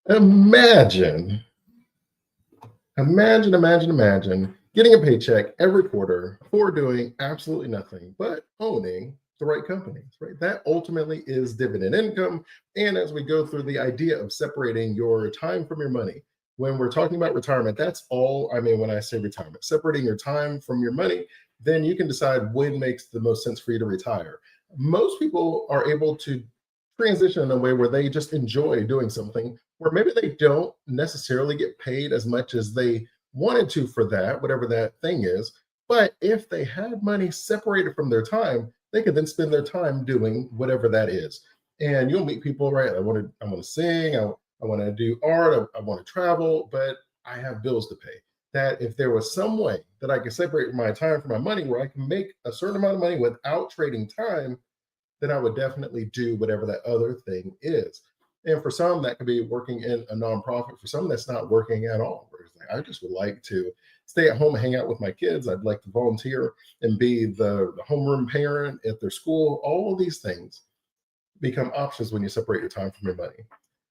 Imagine, imagine getting a paycheck every quarter for doing absolutely nothing but owning the right companies, right? That ultimately is dividend income. And as we go through the idea of separating your time from your money, when we're talking about retirement, that's all I mean when I say retirement, separating your time from your money, then you can decide when makes the most sense for you to retire. Most people are able to transition in a way where they just enjoy doing something where maybe they don't necessarily get paid as much as they wanted to for that, whatever that thing is. But if they had money separated from their time, they could then spend their time doing whatever that is. And you'll meet people, right? I want to sing, I want to do art, I want to travel, but I have bills to pay. That if there was some way that I could separate my time from my money where I can make a certain amount of money without trading time, then I would definitely do whatever that other thing is. And for some, that could be working in a nonprofit. For some, that's not working at all. Where it's like, I just would like to stay at home and hang out with my kids. I'd like to volunteer and be the homeroom parent at their school. All of these things become options when you separate your time from your money.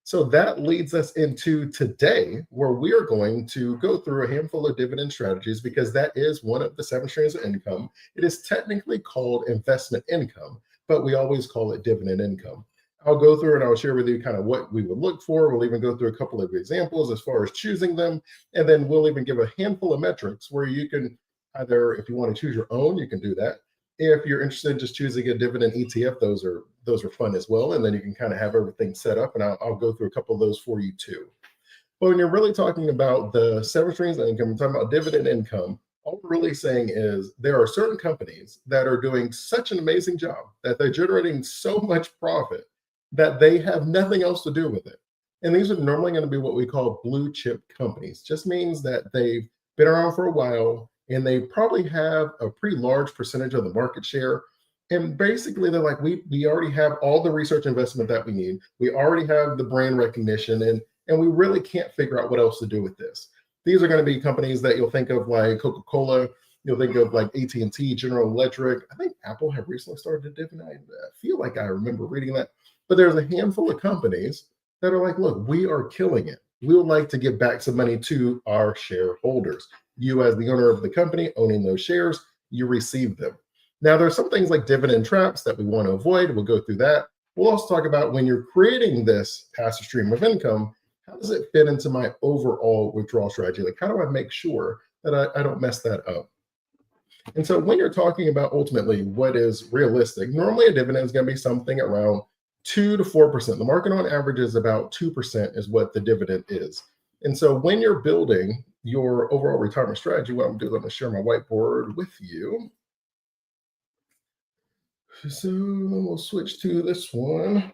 So that leads us into today, where we are going to go through a handful of dividend strategies because that is one of the 7 streams of income. It is technically called investment income, but we always call it dividend income. I'll go through and I'll share with you kind of what we would look for. We'll even go through a couple of examples as far as choosing them. And then we'll even give a handful of metrics where you can either, if you want to choose your own, you can do that. If you're interested in just choosing a dividend ETF, those are fun as well. And then you can kind of have everything set up, and I'll go through a couple of those for you too. But when you're really talking about the 7 streams of income, talking about dividend income, all we're really saying is there are certain companies that are doing such an amazing job that they're generating so much profit that they have nothing else to do with it. And these are normally going to be what we call blue chip companies. Just means that they've been around for a while and they probably have a pretty large percentage of the market share. And basically, they're like, we already have all the research investment that we need. We already have the brand recognition, and we really can't figure out what else to do with this. These are going to be companies that you'll think of like Coca-Cola. You'll think of like AT&T, General Electric. I think Apple have recently started a dividend. I feel like I remember reading that. But there's a handful of companies that are like, look, we are killing it. We would like to give back some money to our shareholders. You, as the owner of the company, owning those shares, you receive them. Now, there are some things like dividend traps that we want to avoid. We'll go through that. We'll also talk about when you're creating this passive stream of income, how does it fit into my overall withdrawal strategy? Like, how do I make sure that I don't mess that up? And so when you're talking about ultimately what is realistic, normally a dividend is going to be something around 2 to 4%. The market on average is about 2% is what the dividend is. And so when you're building your overall retirement strategy, what I'm doing, I'm going to share my whiteboard with you. So we'll switch to this one.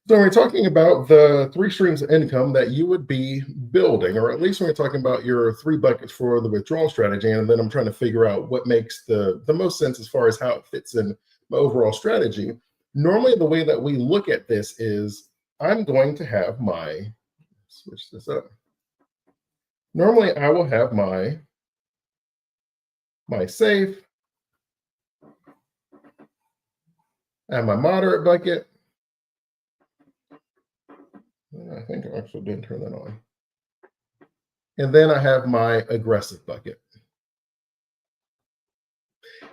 So we're talking about the 3 streams of income that you would be building, or at least when we're talking about your 3 buckets for the withdrawal strategy. And then I'm trying to figure out what makes the most sense as far as how it fits in my overall strategy. Normally, the way that we look at this is I'm going to have switch this up. Normally, I will have my safe, and my moderate bucket. I think I actually didn't turn that on. And then I have my aggressive bucket.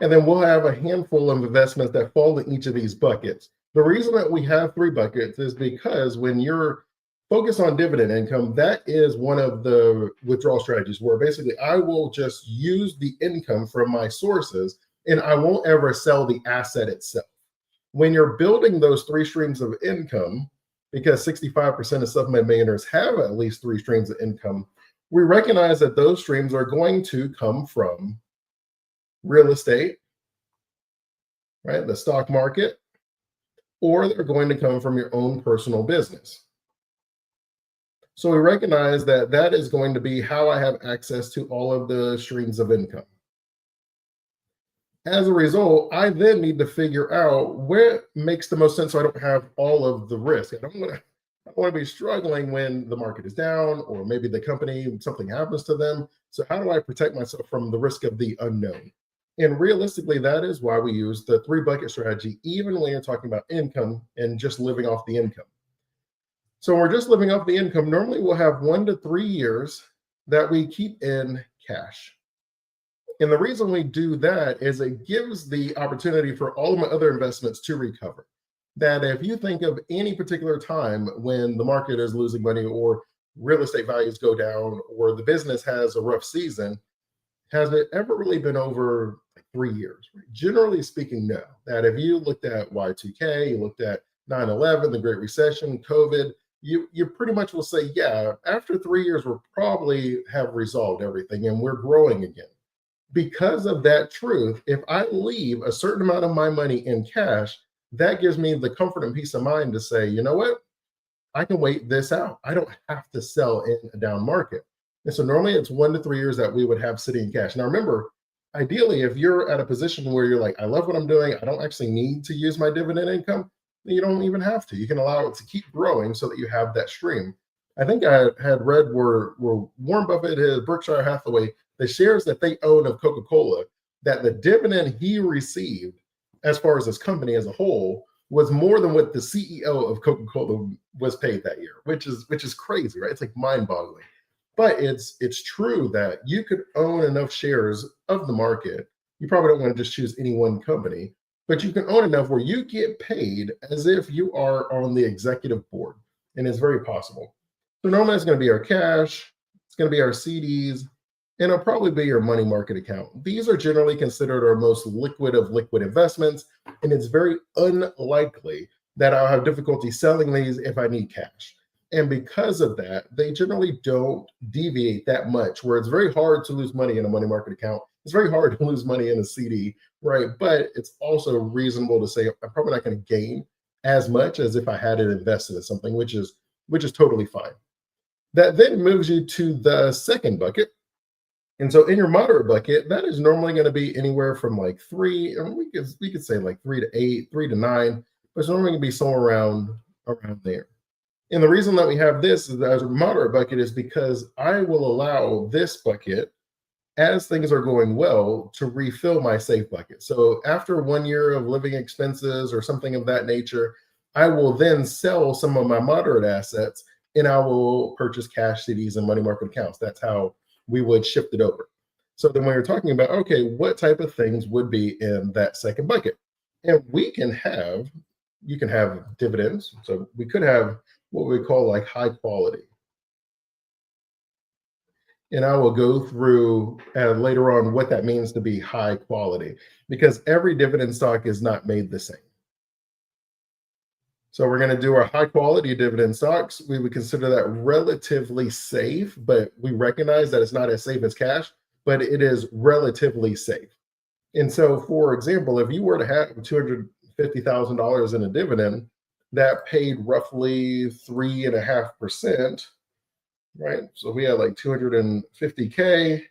And then we'll have a handful of investments that fall in each of these buckets. The reason that we have 3 buckets is because when you're focused on dividend income, that is one of the withdrawal strategies where basically I will just use the income from my sources and I won't ever sell the asset itself. When you're building those 3 streams of income, because 65% of self-made millionaires have at least 3 streams of income, we recognize that those streams are going to come from real estate, right, the stock market, or they're going to come from your own personal business. So we recognize that that is going to be how I have access to all of the streams of income. As a result, I then need to figure out where makes the most sense so I don't have all of the risk. I don't want to be struggling when the market is down or maybe the company, something happens to them. So how do I protect myself from the risk of the unknown? And realistically, that is why we use the 3 bucket strategy, even when you're talking about income and just living off the income. So when we're just living off the income, normally we'll have 1 to 3 years that we keep in cash. And the reason we do that is it gives the opportunity for all of my other investments to recover. That if you think of any particular time when the market is losing money or real estate values go down or the business has a rough season, has it ever really been over like 3 years? Right? Generally speaking, no. That if you looked at Y2K, you looked at 9/11, the Great Recession, COVID, you pretty much will say, yeah, after 3 years, we'll probably have resolved everything and we're growing again. Because of that truth, if I leave a certain amount of my money in cash, that gives me the comfort and peace of mind to say, you know what? I can wait this out. I don't have to sell in a down market. And so normally it's 1 to 3 years that we would have sitting in cash. Now remember, ideally, if you're at a position where you're like, I love what I'm doing, I don't actually need to use my dividend income, then you don't even have to. You can allow it to keep growing so that you have that stream. I think I had read where Warren Buffett, his Berkshire Hathaway, the shares that they own of Coca-Cola, that the dividend he received as far as his company as a whole was more than what the CEO of Coca-Cola was paid that year, which is crazy, right? It's like mind-boggling. But it's true that you could own enough shares of the market. You probably don't want to just choose any one company, but you can own enough where you get paid as if you are on the executive board, and it's very possible. So normally it's going to be our cash, it's going to be our CDs, and it'll probably be your money market account. These are generally considered our most liquid of liquid investments, and it's very unlikely that I'll have difficulty selling these if I need cash. And because of that, they generally don't deviate that much, where it's very hard to lose money in a money market account. It's very hard to lose money in a CD, right? But it's also reasonable to say I'm probably not going to gain as much as if I had it invested in something, which is totally fine. That then moves you to the second bucket. And so in your moderate bucket, that is normally going to be anywhere from like three, and we could say like 3 to 8, 3 to 9, but it's normally going to be somewhere around there. And the reason that we have this as a moderate bucket is because I will allow this bucket, as things are going well, to refill my safe bucket. So after 1 year of living expenses or something of that nature, I will then sell some of my moderate assets and I will purchase cash, CDs, and money market accounts. That's how we would shift it over. So then when you're talking about, okay, what type of things would be in that second bucket? And you can have dividends. So we could have what we call like high quality. And I will go through later on what that means to be high quality, because every dividend stock is not made the same. So we're going to do our high quality dividend stocks. We would consider that relatively safe, but we recognize that it's not as safe as cash, but it is relatively safe. And so, for example, if you were to have $250,000 in a dividend that paid roughly 3.5%, right? So we had like 250K,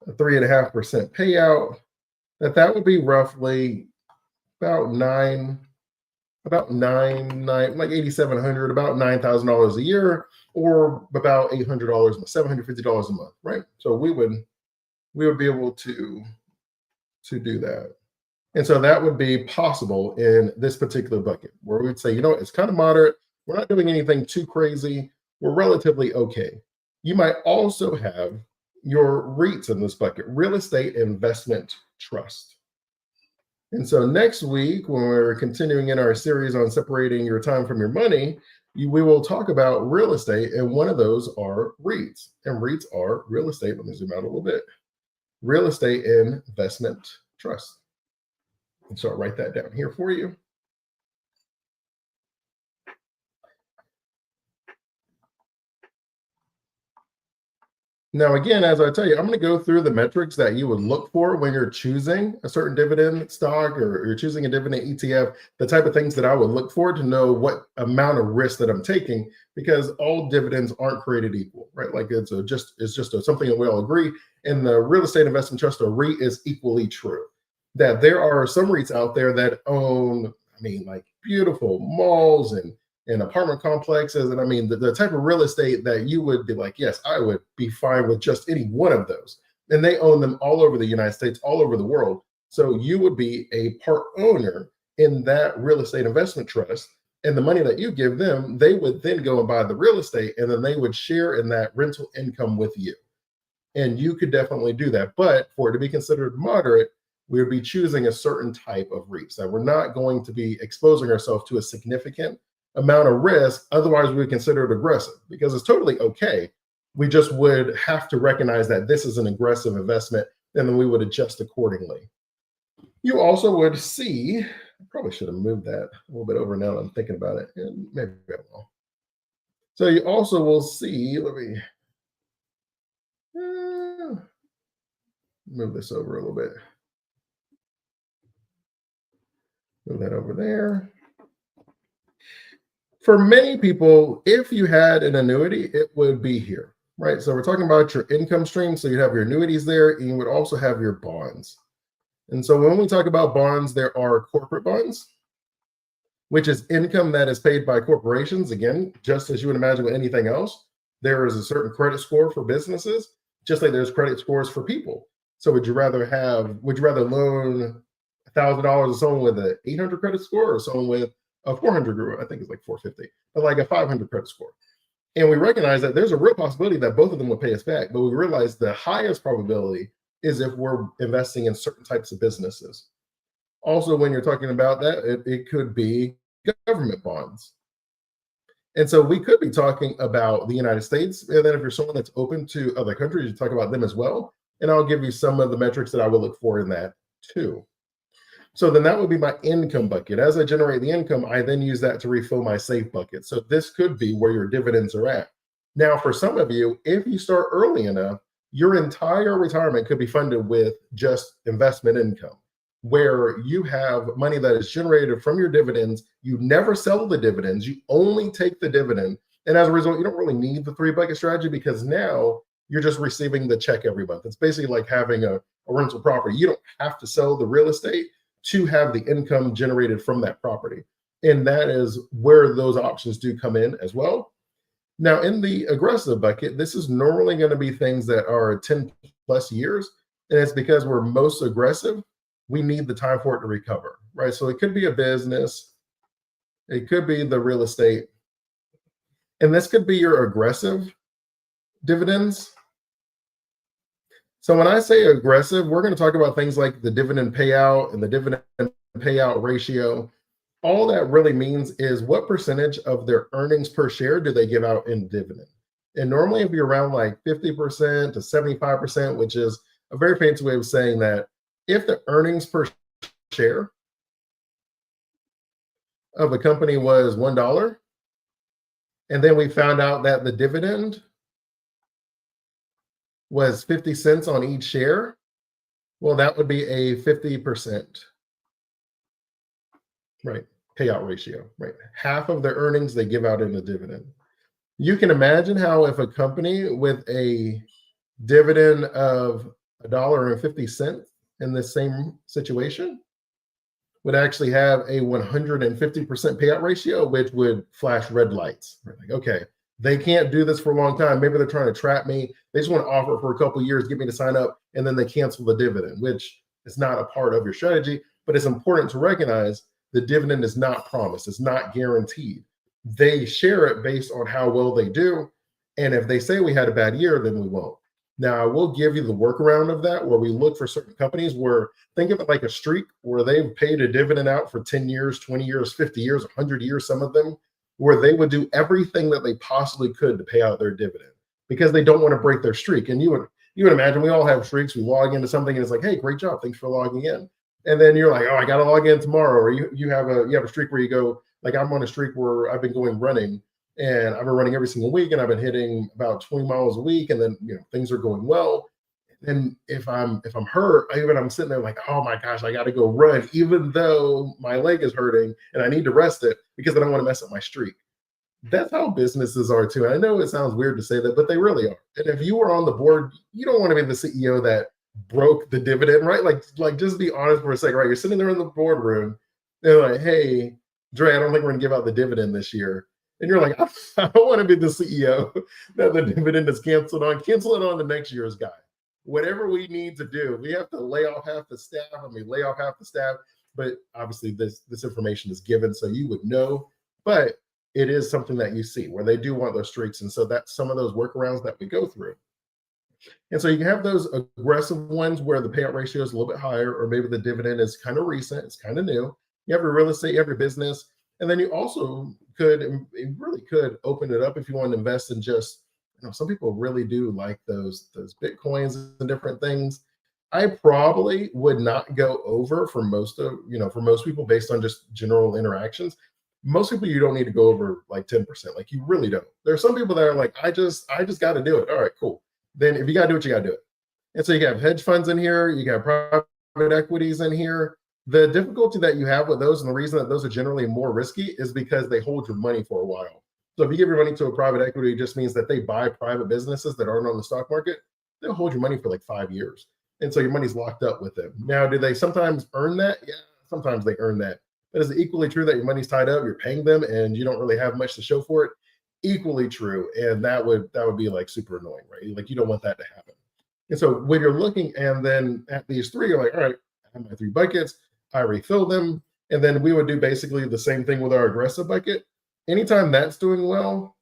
a 3.5% payout, that would be roughly about like 8,700, about $9,000 a year, or about $800, $750 a month, right? So we would be able to do that. And so that would be possible in this particular bucket, where we'd say, it's kind of moderate. We're not doing anything too crazy. We're relatively okay. You might also have your REITs in this bucket, real estate investment trust. And so next week, when we're continuing in our series on separating your time from your money, we will talk about real estate, and one of those are REITs. And REITs are real estate, let me zoom out a little bit, real estate investment trust. And so I'll write that down here for you. Now, again, as I tell you, I'm going to go through the metrics that you would look for when you're choosing a certain dividend stock or you're choosing a dividend ETF, the type of things that I would look for to know what amount of risk that I'm taking, because all dividends aren't created equal, right? Like it's just something that we all agree. And the real estate investment trust, or REIT, is equally true. That there are some REITs out there that own, like beautiful malls and apartment complexes. And the type of real estate that you would be like, yes, I would be fine with just any one of those. And they own them all over the United States, all over the world. So you would be a part owner in that real estate investment trust. And the money that you give them, they would then go and buy the real estate, and then they would share in that rental income with you. And you could definitely do that. But for it to be considered moderate, we would be choosing a certain type of REITs that we're not going to be exposing ourselves to a significant amount of risk. Otherwise, we would consider it aggressive, because it's totally okay. We just would have to recognize that this is an aggressive investment, and then we would adjust accordingly. You also would see, I probably should have moved that a little bit over now that I'm thinking about it, and maybe I will. So you also will see, let me move this over a little bit. Move that over there. For many people, if you had an annuity, it would be here, right? So we're talking about your income stream. So you have your annuities there, and you would also have your bonds. And so when we talk about bonds, there are corporate bonds, which is income that is paid by corporations. Again, just as you would imagine with anything else, there is a certain credit score for businesses, just like there's credit scores for people. So would you rather loan $1,000 to someone with an 800 credit score, or someone with a 400, I think it's like 450, but like a 500 credit score? And we recognize that there's a real possibility that both of them will pay us back, but we realize the highest probability is if we're investing in certain types of businesses. Also, when you're talking about that, it could be government bonds. And so we could be talking about the United States. And then if you're someone that's open to other countries, you talk about them as well. And I'll give you some of the metrics that I will look for in that too. So then that would be my income bucket. As I generate the income, I then use that to refill my safe bucket. So this could be where your dividends are at. Now, for some of you, if you start early enough, your entire retirement could be funded with just investment income, where you have money that is generated from your dividends. You never sell the dividends, you only take the dividend. And as a result, you don't really need the 3-bucket strategy, because now you're just receiving the check every month. It's basically like having a rental property. You don't have to sell the real estate to have the income generated from that property. And that is where those options do come in as well. Now, in the aggressive bucket, this is normally going to be things that are 10 plus years. And it's because we're most aggressive, we need the time for it to recover, right? So it could be a business, it could be the real estate, and this could be your aggressive dividends. So when I say aggressive, we're going to talk about things like the dividend payout and the dividend payout ratio. All that really means is what percentage of their earnings per share do they give out in dividend? And normally it'd be around like 50% to 75%, which is a very fancy way of saying that if the earnings per share of a company was $1, and then we found out that the dividend was 50 cents on each share, well, that would be a 50%, right, payout ratio, right? Half of their earnings they give out in a dividend. You can imagine how if a company with a dividend of $1.50 in the same situation would actually have a 150% payout ratio, which would flash red lights. We're like, okay, they can't do this for a long time. Maybe they're trying to trap me. They just want to offer it for a couple of years, get me to sign up, and then they cancel the dividend, which is not a part of your strategy. But it's important to recognize the dividend is not promised. It's not guaranteed. They share it based on how well they do. And if they say we had a bad year, then we won't. Now, I will give you the workaround of that, where we look for certain companies where, think of it like a streak, where they've paid a dividend out for 10 years, 20 years, 50 years, 100 years, some of them, where they would do everything that they possibly could to pay out their dividend because they don't want to break their streak. And you would imagine we all have streaks. We log into something and it's like, hey, great job. Thanks for logging in. And then you're like, oh, I got to log in tomorrow. Or you have a streak where you go, like I'm on a streak where I've been going running, and I've been running every single week, and I've been hitting about 20 miles a week. And then, things are going well. And if I'm hurt, I'm sitting there like, oh my gosh, I got to go run, even though my leg is hurting and I need to rest it because I don't want to mess up my streak. That's how businesses are too. I know it sounds weird to say that, but they really are. And if you were on the board, you don't want to be the CEO that broke the dividend, right? Like just be honest for a second, right? You're sitting there in the boardroom, they're like, hey, Dre, I don't think we're gonna give out the dividend this year. And you're like, I don't want to be the CEO that the dividend is canceled on. Cancel it on the next year's guy. Whatever we need to do, we have to lay off half the staff. Lay off half the staff. But obviously this information is given so you would know but it is something that you see where they do want those streaks. And so that's some of those workarounds that we go through. And so you can have those aggressive ones where the payout ratio is a little bit higher, or maybe the dividend is kind of recent, it's kind of new. You have your real estate, you have your business, and then you also could, and you really could open it up if you want to invest in just, some people really do like those bitcoins and different things. I probably would not go over for most of, for most people based on just general interactions. Most people you don't need to go over like 10%. Like you really don't. There are some people that are like, I just got to do it. All right, cool. Then if you got to do it, you got to do it. And so you have hedge funds in here, you got private equities in here. The difficulty that you have with those, and the reason that those are generally more risky, is because they hold your money for a while. So if you give your money to a private equity, it just means that they buy private businesses that aren't on the stock market. They'll hold your money for like 5 years. And so your money's locked up with them. Now, do they sometimes earn that? Yeah, sometimes they earn that. But is it equally true that your money's tied up, you're paying them, and you don't really have much to show for it? Equally true. And that would be like super annoying, right? Like you don't want that to happen. And so when you're looking and then at these three, you're like, all right, I have my 3 buckets, I refill them. And then we would do basically the same thing with our aggressive bucket. Anytime that's doing well,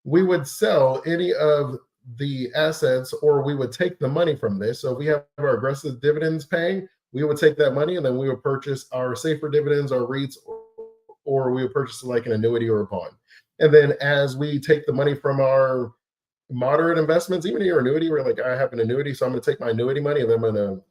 we would sell any of the assets, or we would take the money from this. So if we have our aggressive dividends paying, we would take that money and then we would purchase our safer dividends, our REITs, or we would purchase like an annuity or a bond. And then as we take the money from our moderate investments, even your annuity, where like I have an annuity, so I'm going to take my annuity money and then I'm going to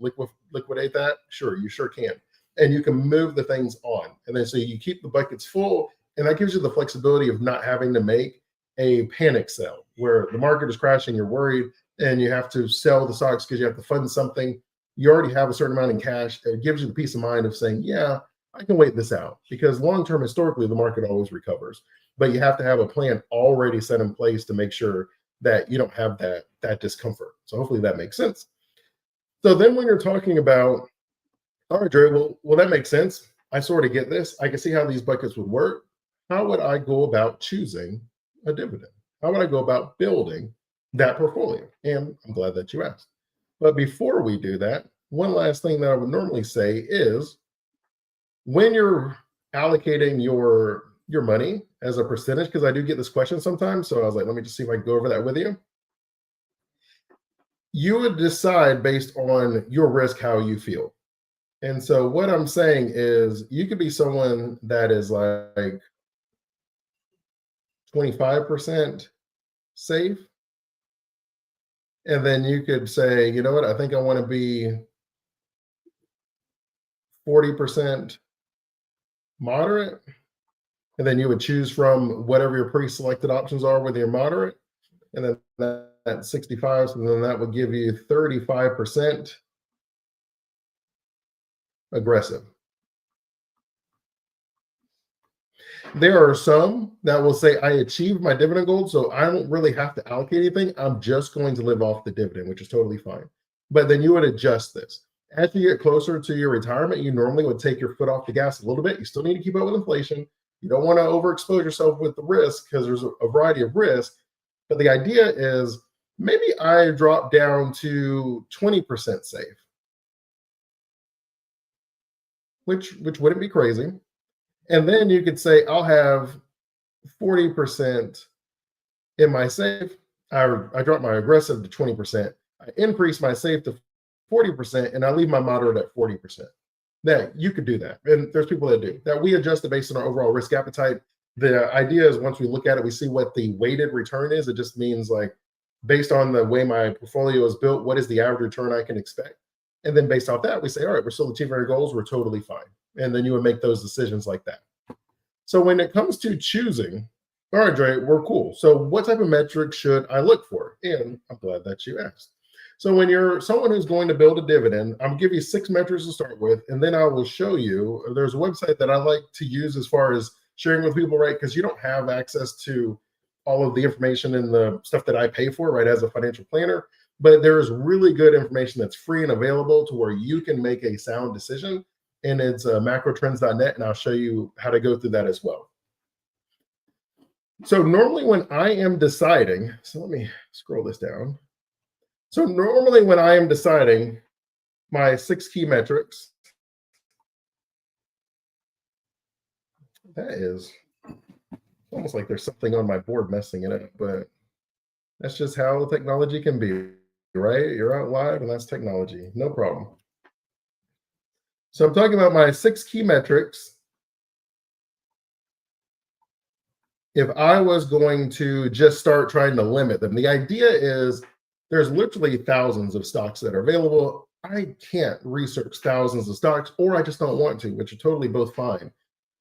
liquidate that. Sure, you sure can. And you can move the things on. And then so you keep the buckets full, and that gives you the flexibility of not having to make a panic sell where the market is crashing, you're worried, and you have to sell the stocks because you have to fund something. You already have a certain amount in cash. It gives you the peace of mind of saying, yeah, I can wait this out, because long-term, historically, the market always recovers. But you have to have a plan already set in place to make sure that you don't have that discomfort. So hopefully that makes sense. So then when you're talking about, all right, Dre, well, that makes sense. I sort of get this. I can see how these buckets would work. How would I go about choosing a dividend? How would I go about building that portfolio? And I'm glad that you asked. But before we do that, one last thing that I would normally say is, when you're allocating your money as a percentage, because I do get this question sometimes, so I was like, let me just see if I can go over that with you. You would decide based on your risk how you feel. And so what I'm saying is, you could be someone that is like 25% safe. And then you could say, you know what, I think I want to be 40% moderate. And then you would choose from whatever your pre-selected options are with your moderate. And then that's 65. So then that would give you 35% aggressive. There are some that will say, I achieved my dividend goal, so I don't really have to allocate anything. I'm just going to live off the dividend, which is totally fine. But then you would adjust this. As you get closer to your retirement, you normally would take your foot off the gas a little bit. You still need to keep up with inflation. You don't want to overexpose yourself with the risk, because there's a variety of risks. But the idea is, maybe I drop down to 20% safe, which wouldn't be crazy. And then you could say, I'll have 40% in my safe. I drop my aggressive to 20%. I increase my safe to 40%, and I leave my moderate at 40%. That you could do that. And there's people that do that. We adjust it based on our overall risk appetite. The idea is, once we look at it, we see what the weighted return is. It just means, like, based on the way my portfolio is built, what is the average return I can expect? And then based off that, we say, all right, we're still achieving our goals. We're totally fine. And then you would make those decisions like that. So when it comes to choosing, all right, Dre, we're cool. So what type of metrics should I look for? And I'm glad that you asked. So when you're someone who's going to build a dividend, I'm going to give you 6 metrics to start with, and then I will show you. There's a website that I like to use as far as sharing with people, right? Because you don't have access to all of the information and the stuff that I pay for, right, as a financial planner. But there is really good information that's free and available to where you can make a sound decision. And it's macrotrends.net, and I'll show you how to go through that as well. So normally when I am deciding, so let me scroll this down. So normally when I am deciding my 6 key metrics, that is Almost like there's something on my board messing it up, but that's just how technology can be, right? You're out live and that's technology. No problem. So I'm talking about my 6 key metrics. If I was going to just start trying to limit them, the idea is there's literally thousands of stocks that are available. I can't research thousands of stocks, or I just don't want to, which are totally both fine.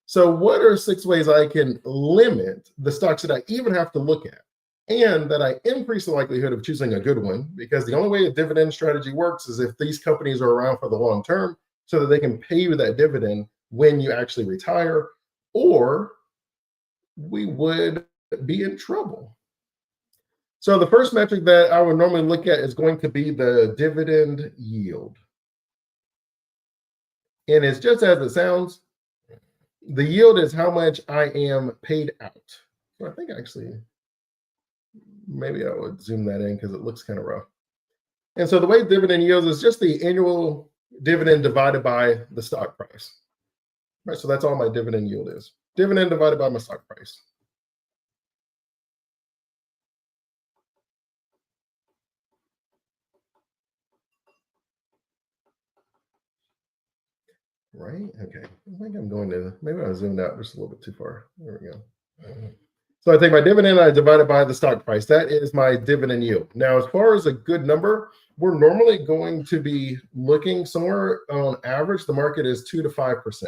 So, what are 6 ways I can limit the stocks that I even have to look at and that I increase the likelihood of choosing a good one? Because the only way a dividend strategy works is if these companies are around for the long term so that they can pay you that dividend when you actually retire, or we would be in trouble. So, the first metric that I would normally look at is going to be the dividend yield. And it's just as it sounds. The yield is how much I am paid out. So I think actually, maybe I would zoom that in because it looks kind of rough. And so the way dividend yields is just the annual dividend divided by the stock price. Right. So that's all my dividend yield is. Dividend divided by my stock price. Right. Okay. I think I'm going to, maybe I zoomed out just a little bit too far. There we go. So I take my dividend, I divide it by the stock price. That is my dividend yield. Now, as far as a good number, we're normally going to be looking somewhere on average, the market is 2 to 5%.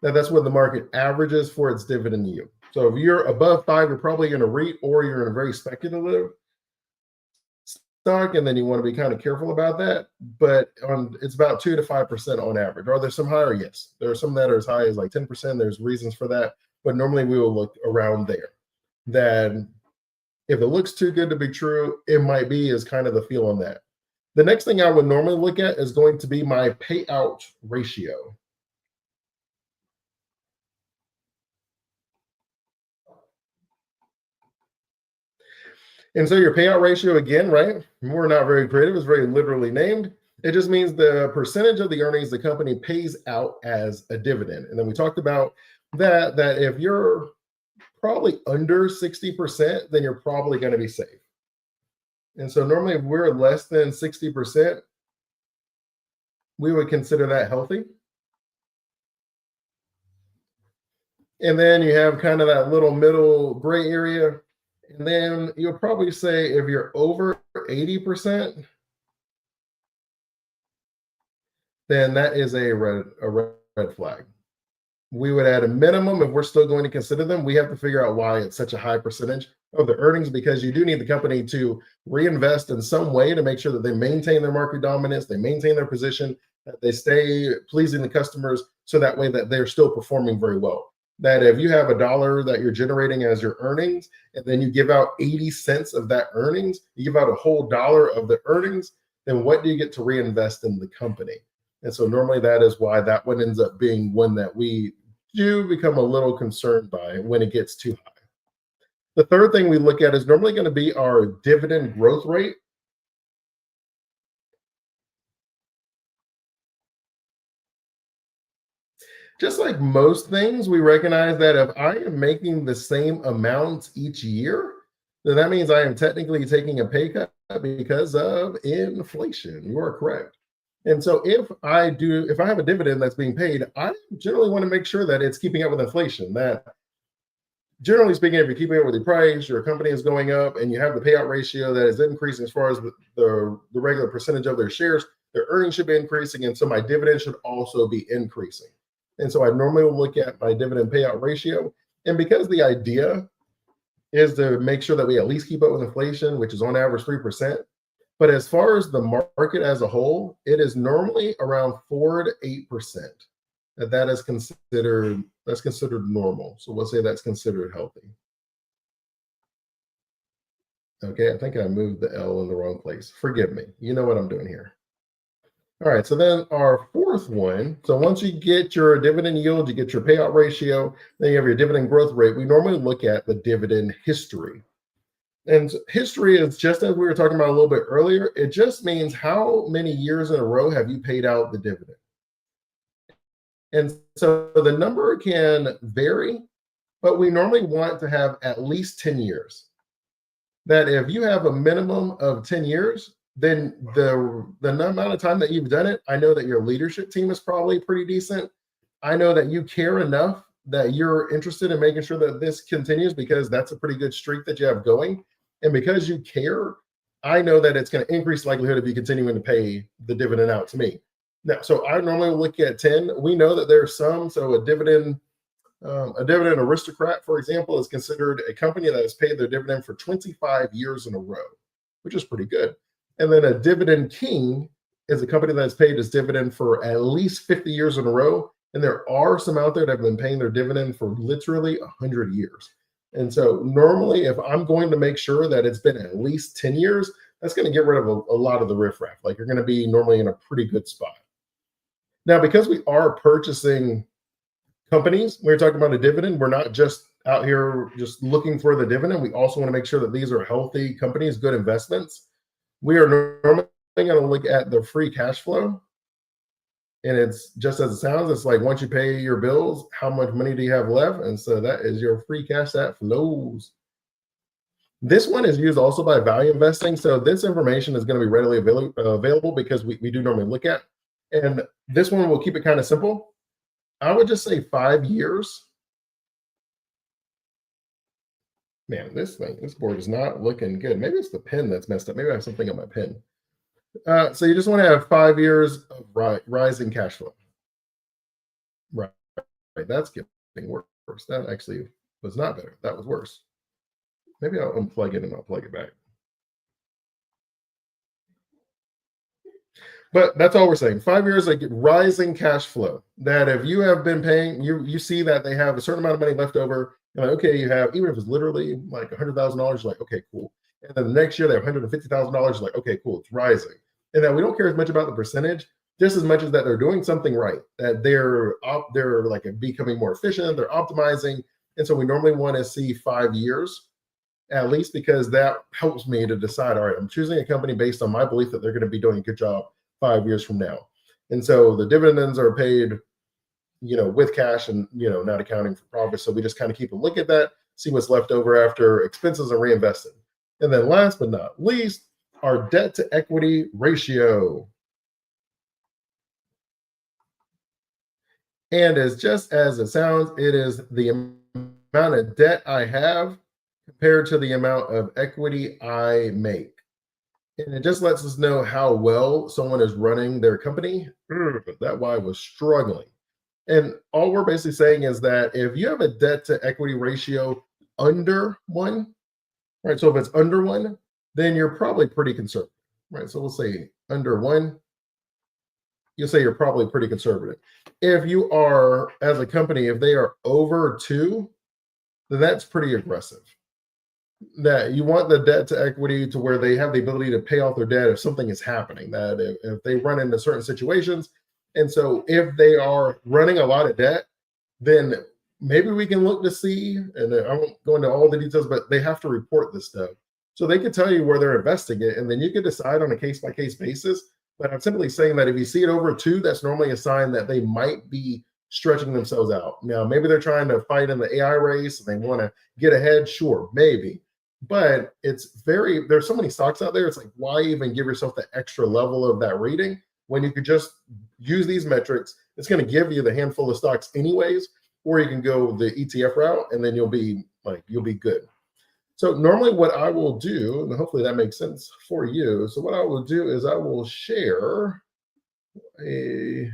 Now, that's what the market averages for its dividend yield. So if you're above 5, you're probably in a REIT or you're in a very speculative stock, and then you want to be kind of careful about that. But it's about 2 to 5% on average. Are there some higher? Yes. There are some that are as high as like 10%. There's reasons for that. But normally we will look around there. Then if it looks too good to be true, it might be, is kind of the feel on that. The next thing I would normally look at is going to be my payout ratio. And so your payout ratio, again, right? We're not very creative. It's very literally named. It just means the percentage of the earnings the company pays out as a dividend. And then we talked about that if you're probably under 60%, then you're probably going to be safe. And so normally if we're less than 60%, we would consider that healthy. And then you have kind of that little middle gray area. And then you'll probably say if you're over 80%, then that is a red flag. We would add a minimum. If we're still going to consider them, we have to figure out why it's such a high percentage of the earnings, because you do need the company to reinvest in some way to make sure that they maintain their market dominance, they maintain their position, that they stay pleasing the customers, so that way that they're still performing very well. That if you have $1 that you're generating as your earnings, and then you give out 80 cents of that earnings, you give out a whole dollar of the earnings, then what do you get to reinvest in the company? And so normally that is why that one ends up being one that we do become a little concerned by when it gets too high. The third thing we look at is normally going to be our dividend growth rate. Just like most things, we recognize that if I am making the same amount each year, then that means I am technically taking a pay cut because of inflation. You are correct. And so if I have a dividend that's being paid, I generally want to make sure that it's keeping up with inflation. That generally speaking, if you're keeping up with your price, your company is going up, and you have the payout ratio that is increasing as far as the regular percentage of their shares, their earnings should be increasing. And so my dividend should also be increasing. And so I normally will look at my dividend payout ratio. And because the idea is to make sure that we at least keep up with inflation, which is on average 3%. But as far as the market as a whole, it is normally around 4 to 8%. That is considered normal. So we'll say that's considered healthy. Okay, I think I moved the L in the wrong place. Forgive me. You know what I'm doing here. All right, so then our fourth one. So once you get your dividend yield, you get your payout ratio, then you have your dividend growth rate. We normally look at the dividend history. And history is just as we were talking about a little bit earlier. It just means how many years in a row have you paid out the dividend. And so the number can vary, but we normally want to have at least 10 years. That if you have a minimum of 10 years, then the amount of time that you've done it, I know that your leadership team is probably pretty decent. I know that you care enough that you're interested in making sure that this continues because that's a pretty good streak that you have going. And because you care, I know that it's going to increase the likelihood of you continuing to pay the dividend out to me. Now, so I normally look at 10. We know that there's some, so a dividend aristocrat, for example, is considered a company that has paid their dividend for 25 years in a row, which is pretty good. And then a dividend king is a company that has paid its dividend for at least 50 years in a row. And there are some out there that have been paying their dividend for literally 100 years. And so normally, if I'm going to make sure that it's been at least 10 years, that's going to get rid of a lot of the riffraff. Like you're going to be normally in a pretty good spot. Now, because we are purchasing companies, we're talking about a dividend. We're not just out here just looking for the dividend. We also want to make sure that these are healthy companies, good investments. We are normally going to look at the free cash flow. And it's just as it sounds, it's like once you pay your bills, how much money do you have left? And so that is your free cash that flows. This one is used also by value investing. So this information is going to be readily available because we do normally look at. And this one will keep it kind of simple. I would just say 5 years. Man, this board is not looking good. Maybe it's the pen that's messed up. Maybe I have something on my pen. So you just want to have 5 years of rising cash flow. Right. That's getting worse. That actually was not better. That was worse. Maybe I'll unplug it and I'll plug it back. But that's all we're saying. 5 years, like rising cash flow. That if you have been paying, you see that they have a certain amount of money left over. And like, okay, you have, even if it's literally like $100,000, like, okay, cool. And then the next year they have $150,000, like, okay, cool, it's rising. And that we don't care as much about the percentage, just as much as that they're doing something right, that they're like becoming more efficient, they're optimizing. And so we normally want to see 5 years at least, because that helps me to decide, all right, I'm choosing a company based on my belief that they're going to be doing a good job 5 years from now. And so the dividends are paid, with cash and, not accounting for profits. So we just kind of keep a look at that, see what's left over after expenses are reinvested. And then last but not least, our debt to equity ratio. And as just as it sounds, it is the amount of debt I have compared to the amount of equity I make. And it just lets us know how well someone is running their company. That why I was struggling. And all we're basically saying is that if you have a debt to equity ratio under 1, right? So if it's under 1, then you're probably pretty conservative, right? So we'll say under 1, you'll say you're probably pretty conservative. If you are, as a company, if they are over 2, then that's pretty aggressive. That you want the debt to equity to where they have the ability to pay off their debt if something is happening, that if they run into certain situations. And so if they are running a lot of debt, then maybe we can look to see, and I won't go into all the details, but they have to report this stuff. So they can tell you where they're investing it, and then you can decide on a case-by-case basis. But I'm simply saying that if you see it over 2, that's normally a sign that they might be stretching themselves out. Now, maybe they're trying to fight in the AI race and they want to get ahead. Sure, maybe. But there's so many stocks out there. It's like, why even give yourself the extra level of that rating when you could just use these metrics? It's going to give you the handful of stocks anyways, or you can go the ETF route and then you'll be good. So normally what I will do, and hopefully that makes sense for you. So what I will do is I will share a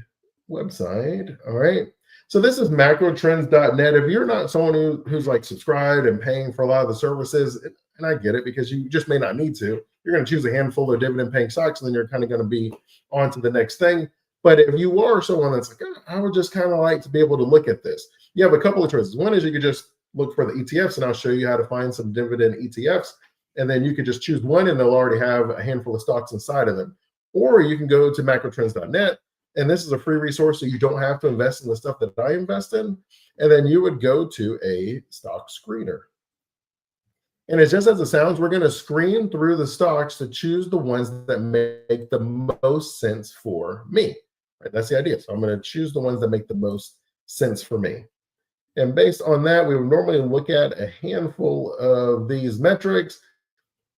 website. All right. So this is macrotrends.net. If you're not someone who's like subscribed and paying for a lot of the services, and I get it because you just may not need to, you're going to choose a handful of dividend paying stocks and then you're kind of going to be on to the next thing. But if you are someone that's like, I would just kind of like to be able to look at this, you have a couple of choices. One is you could just look for the ETFs, and I'll show you how to find some dividend ETFs. And then you could just choose one and they'll already have a handful of stocks inside of them. Or you can go to macrotrends.net. And this is a free resource, so you don't have to invest in the stuff that I invest in. And then you would go to a stock screener. And it's just as it sounds, we're going to screen through the stocks to choose the ones that make the most sense for me. Right? That's the idea. So I'm going to choose the ones that make the most sense for me. And based on that, we would normally look at a handful of these metrics.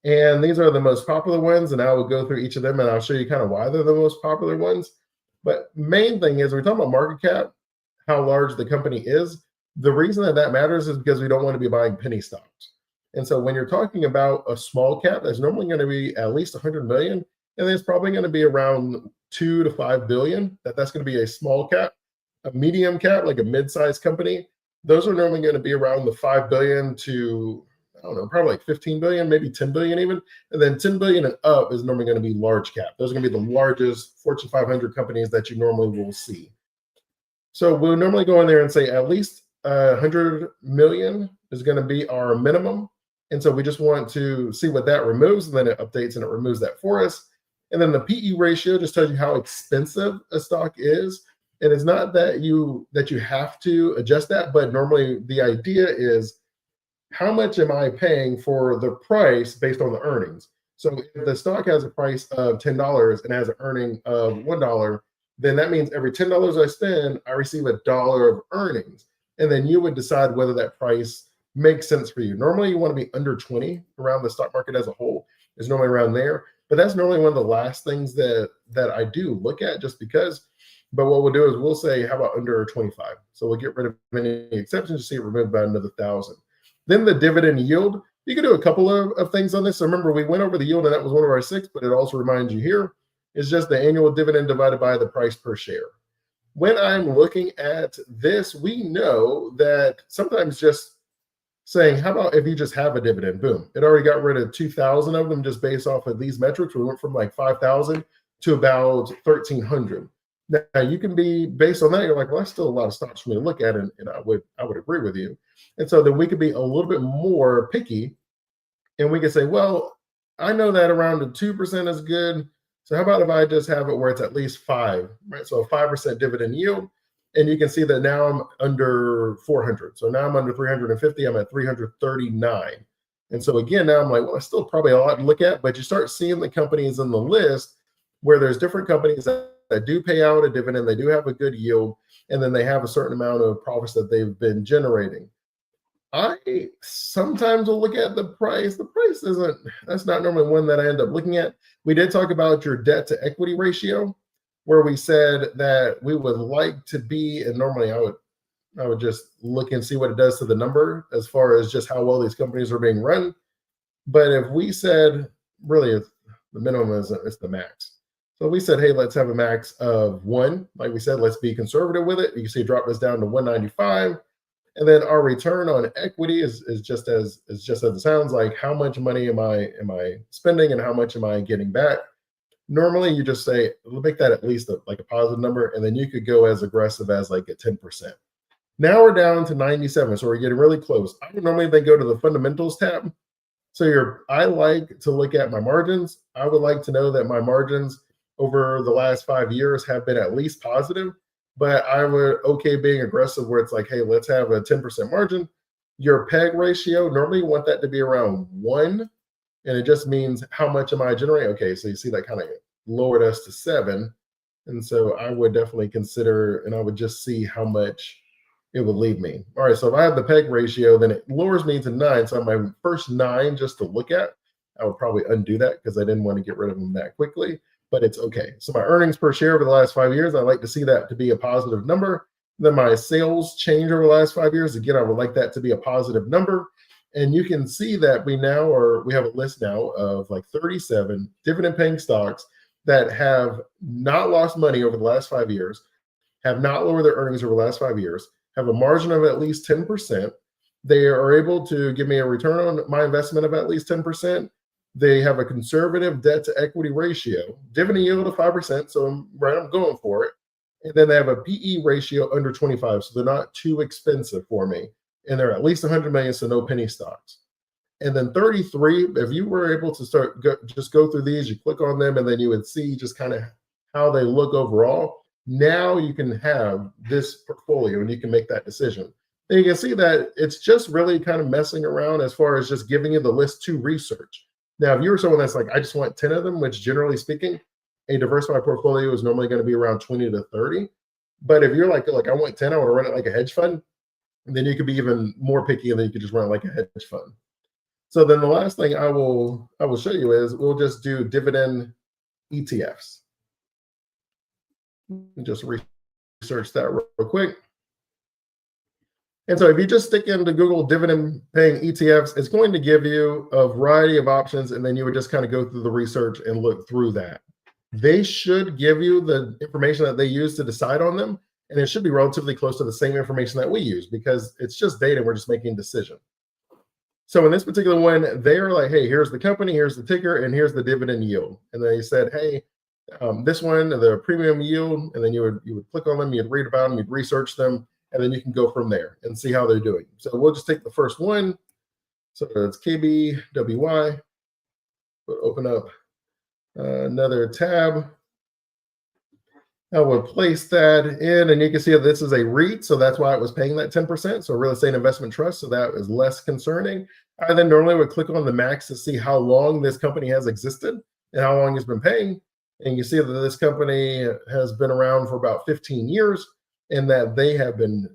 And these are the most popular ones. And I will go through each of them and I'll show you kind of why they're the most popular ones. But main thing is we're talking about market cap, how large the company is. The reason that that matters is because we don't want to be buying penny stocks. And so when you're talking about a small cap, that's normally going to be at least 100 million. And then it's probably going to be around 2 to 5 billion. That's going to be a small cap. A medium cap, like a mid-sized company, those are normally going to be around the 5 billion to, I don't know, probably like 15 billion, maybe 10 billion even. And then 10 billion and up is normally going to be large cap. Those are going to be the largest Fortune 500 companies that you normally will see. So we'll normally go in there and say at least 100 million is going to be our minimum. And so we just want to see what that removes, and then it updates and it removes that for us. And then the PE ratio just tells you how expensive a stock is. And it's not that you have to adjust that, but normally the idea is how much am I paying for the price based on the earnings? So if the stock has a price of $10 and has an earning of $1, then that means every $10 I spend, I receive $1 of earnings. And then you would decide whether that price makes sense for you. Normally you want to be under 20 around the stock market as a whole. It's normally around there. But that's normally one of the last things that I do look at, just because. But what we'll do is we'll say, how about under 25? So we'll get rid of any exceptions, just see it removed by another 1,000. Then the dividend yield, you can do a couple of things on this. So remember, we went over the yield and that was one of our 6, but it also reminds you here, it's just the annual dividend divided by the price per share. When I'm looking at this, we know that sometimes just saying, how about if you just have a dividend, boom, it already got rid of 2,000 of them just based off of these metrics. We went from like 5,000 to about 1,300. Now you can be based on that. You're like, well, that's still a lot of stocks for me to look at, and I would agree with you. And so then we could be a little bit more picky, and we could say, well, I know that around the 2% is good. So how about if I just have it where it's at least 5, right? So a 5% dividend yield, and you can see that now I'm under 400. So now I'm under 350. I'm at 339. And so again, now I'm like, well, it's still probably a lot to look at, but you start seeing the companies in the list where there's different companies that do pay out a dividend, they do have a good yield, and then they have a certain amount of profits that they've been generating. I sometimes will look at the price. The price that's not normally one that I end up looking at. We did talk about your debt to equity ratio, where we said that we would like to be, and normally I would just look and see what it does to the number as far as just how well these companies are being run. But if we said really the minimum is the max. So we said, hey, let's have a max of 1. Like we said, let's be conservative with it. You can see drop this down to 195. And then our return on equity is just as it sounds, like how much money am I spending and how much am I getting back? Normally you just say, we'll make that at least like a positive number, and then you could go as aggressive as like at 10%. Now we're down to 97, so we're getting really close. I would normally then go to the fundamentals tab. So I like to look at my margins. I would like to know that my margins over the last 5 years have been at least positive, but I would okay being aggressive where it's like, hey, let's have a 10% margin. Your PEG ratio, normally you want that to be around 1, and it just means how much am I generating? Okay, so you see that kind of lowered us to 7. And so I would definitely consider, and I would just see how much it would leave me. All right, so if I have the PEG ratio, then it lowers me to 9. So my first 9 just to look at, I would probably undo that because I didn't want to get rid of them that quickly, but it's okay. So my earnings per share over the last 5 years, I like to see that to be a positive number. Then my sales change over the last 5 years, again, I would like that to be a positive number. And you can see that we have a list now of like 37 dividend paying stocks that have not lost money over the last 5 years, have not lowered their earnings over the last 5 years, have a margin of at least 10%. They are able to give me a return on my investment of at least 10%. They have a conservative debt to equity ratio, dividend yield of 5%. So I'm going for it. And then they have a PE ratio under 25. So they're not too expensive for me. And they're at least 100 million, so no penny stocks. And then 33, if you were able to just go through these, you click on them, and then you would see just kind of how they look overall. Now you can have this portfolio and you can make that decision. And you can see that it's just really kind of messing around as far as just giving you the list to research. Now, if you were someone that's like, I just want 10 of them, which generally speaking, a diversified portfolio is normally going to be around 20 to 30. But if you're like I want 10, I want to run it like a hedge fund, then you could be even more picky, and then you could just run it like a hedge fund. So then the last thing I will show you is we'll just do dividend ETFs. Just research that real quick. And so if you just stick into Google dividend paying ETFs, it's going to give you a variety of options, and then you would just kind of go through the research and look through that. They should give you the information that they use to decide on them, and it should be relatively close to the same information that we use because it's just data. We're just making a decision. So in this particular one, they are like, hey, here's the company, here's the ticker, and here's the dividend yield. And they said, hey, this one, the premium yield, and then you would click on them, you'd read about them, you'd research them, and then you can go from there and see how they're doing. So we'll just take the first one. So it's KBWY. We'll open up another tab. I will place that in, and you can see that this is a REIT, so that's why it was paying that 10%. So real estate investment trust, so that is less concerning. I then normally would click on the max to see how long this company has existed and how long it's been paying. And you see that this company has been around for about 15 years and that they have been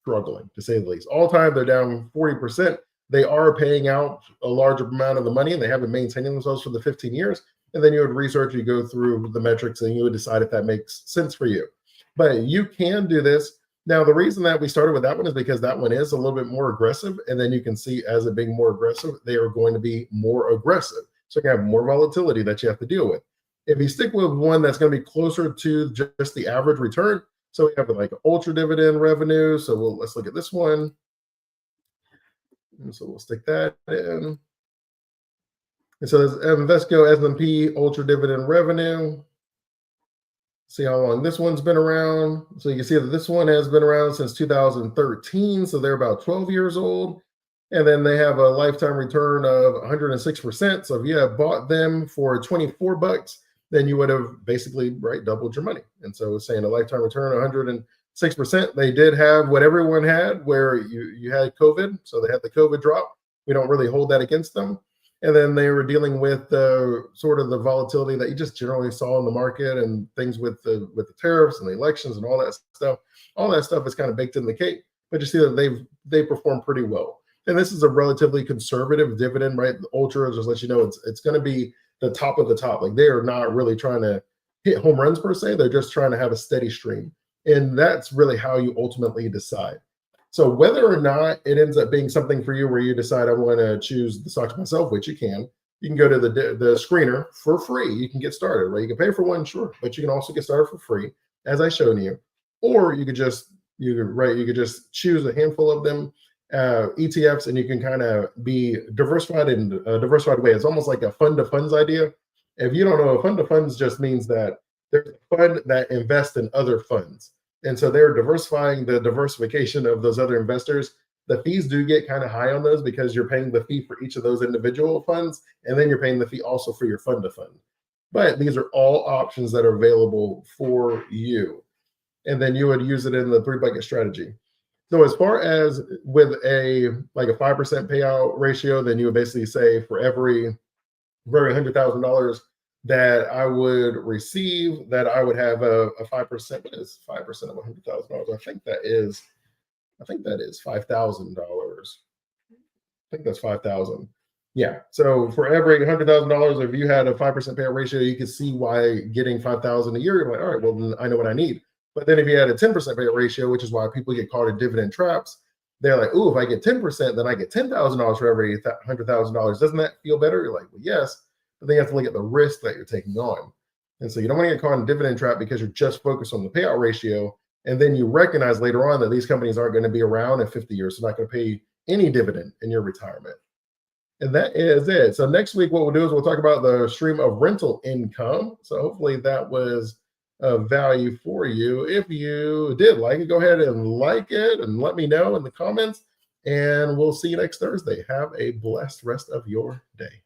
struggling, to say the least. All time, they're down 40%. They are paying out a large amount of the money, and they have been maintaining themselves for the 15 years. And then you would research, you go through the metrics, and you would decide if that makes sense for you. But you can do this. Now, the reason that we started with that one is because that one is a little bit more aggressive. And then you can see as it being more aggressive, they are going to be more aggressive. So you're going to have more volatility that you have to deal with. If you stick with one that's going to be closer to just the average return, so we have like ultra dividend revenue. So let's look at this one. And so we'll stick that in. And so there's Invesco S&P ultra dividend revenue. See how long this one's been around. So you can see that this one has been around since 2013. So they're about 12 years old. And then they have a lifetime return of 106%. So if you have bought them for 24 bucks, then you would have basically doubled your money. And so it's saying a lifetime return of 106%. They did have what everyone had, where you had COVID. So they had the COVID drop. We don't really hold that against them. And then they were dealing with sort of the volatility that you just generally saw in the market and things with the tariffs and the elections and all that stuff. All that stuff is kind of baked in the cake, but you see that they perform pretty well. And this is a relatively conservative dividend, right? The ultra, just let you know, it's going to be the top of the top. Like, they are not really trying to hit home runs per se. They're just trying to have a steady stream. And that's really how you ultimately decide. So whether or not it ends up being something for you where you decide I want to choose the stocks myself, which you can go to the screener for free. You can get started, right? You can pay for one, sure, but you can also get started for free, as I showed you. Or you could just choose a handful of them, ETFs, and you can kind of be diversified in a diversified way. It's almost like a fund to funds idea. If you don't know, a fund to funds just means that there's a fund that invests in other funds. And so they're diversifying the diversification of those other investors. The fees do get kind of high on those because you're paying the fee for each of those individual funds, and then you're paying the fee also for your fund to fund. But these are all options that are available for you. And then you would use it in the 3-bucket strategy. So as far as with a 5% payout ratio, then you would basically say for every $100,000 that I would receive, that I would have a 5%. What is 5% of $100,000? I think that is $5,000. I think that's 5,000. Yeah. So for every $100,000, if you had a 5% payout ratio, you could see why getting 5,000 a year, you're like, all right, well, then I know what I need. But then if you had a 10% payout ratio, which is why people get caught in dividend traps, they're like, oh, if I get 10%, then I get $10,000 for every $100,000. Doesn't that feel better? You're like, well, yes. But then you have to look at the risk that you're taking on. And so you don't want to get caught in dividend trap because you're just focused on the payout ratio. And then you recognize later on that these companies aren't going to be around in 50 years. So they're not going to pay any dividend in your retirement. And that is it. So next week, what we'll do is we'll talk about the stream of rental income. So hopefully that was of value for you. If you did like it, go ahead and like it and let me know in the comments. And we'll see you next Thursday. Have a blessed rest of your day.